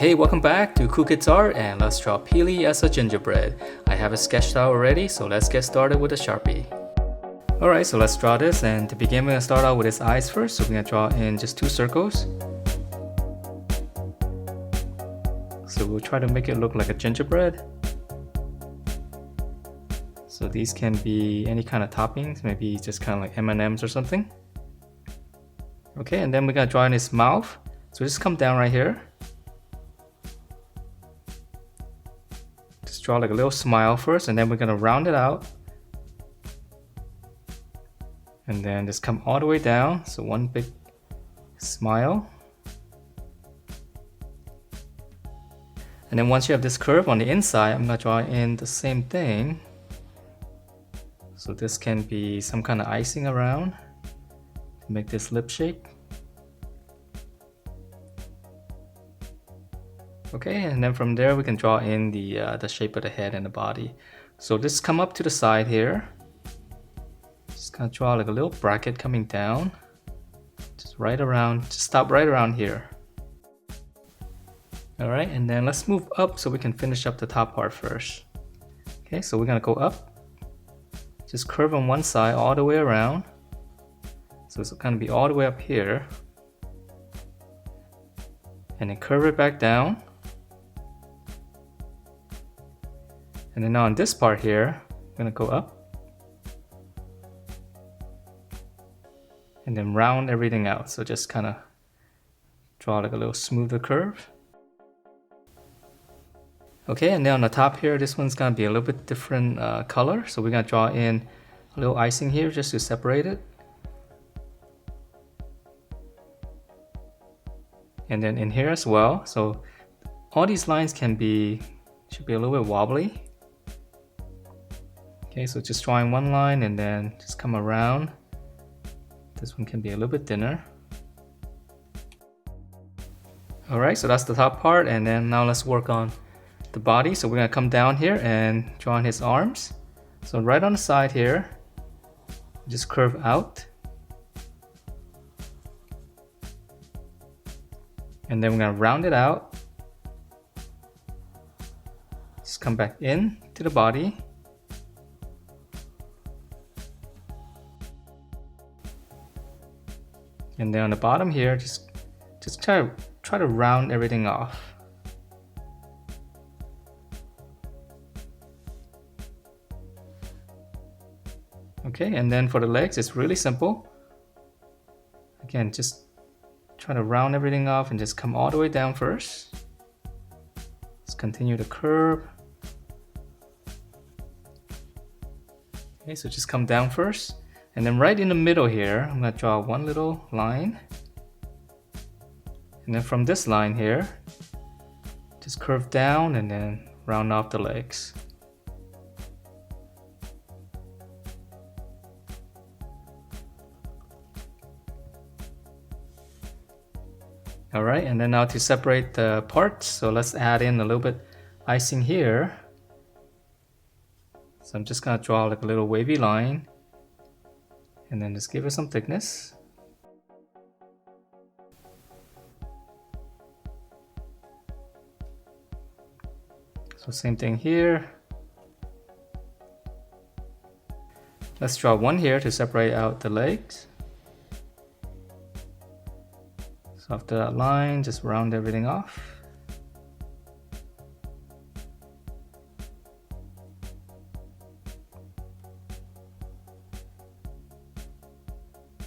Hey, welcome back to Cool Kids Art, and let's draw Peely as a gingerbread. I have it sketched out already, so let's get started with a Sharpie. Alright, so let's draw this, and to begin we're going to start out with his eyes first, so we're going to draw in just 2 circles. So we'll try to make it look like a gingerbread. So these can be any kind of toppings, maybe just kind of like M&Ms or something. Okay, and then we're going to draw in his mouth. So just come down right here. Just draw like a little smile first, and then we're going to round it out. And then just come all the way down, so one big smile. And then once you have this curve on the inside, I'm going to draw in the same thing. So this can be some kind of icing around to make this lip shape. Okay, and then from there we can draw in the shape of the head and the body. So just come up to the side here. Just gonna draw like a little bracket coming down. Just stop right around here. Alright, and then let's move up so we can finish up the top part first. Okay, so we're gonna go up. Just curve on one side all the way around. So it's gonna be all the way up here. And then curve it back down. And then now on this part here, I'm gonna go up. And then round everything out. So just kind of draw like a little smoother curve. Okay, and then on the top here, this one's gonna be a little bit different color. So we're gonna draw in a little icing here just to separate it. And then in here as well. So all these lines should be a little bit wobbly. Okay, so just drawing one line and then just come around. This one can be a little bit thinner. Alright, so that's the top part, and then now let's work on the body. So we're gonna come down here and draw on his arms. So right on the side here, just curve out. And then we're gonna round it out. Just come back in to the body. And then on the bottom here, just try to round everything off. Okay, and then for the legs, it's really simple. Again, just try to round everything off and just come all the way down first. Let's continue the curve. Okay, so just come down first. And then right in the middle here, I'm going to draw one little line. And then from this line here, just curve down and then round off the legs. Alright, and then now to separate the parts, so let's add in a little bit icing here. So I'm just going to draw like a little wavy line. And then just give it some thickness. So same thing here. Let's draw one here to separate out the legs. So after that line, just round everything off.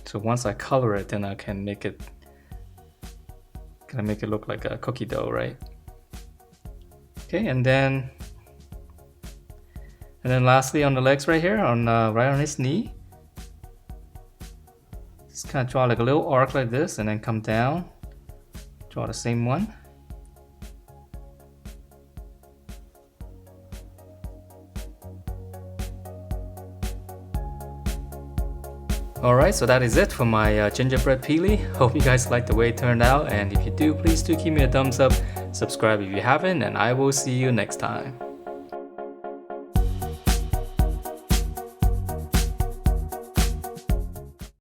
So once I color it, then I can make it look like a cookie dough, right? Okay, and then lastly on the legs right here, right on his knee, just kind of draw like a little arc like this, and then come down, draw the same one. Alright, so that is it for my gingerbread peely. Hope you guys liked the way it turned out, and if you do, please do give me a thumbs up, subscribe if you haven't, and I will see you next time.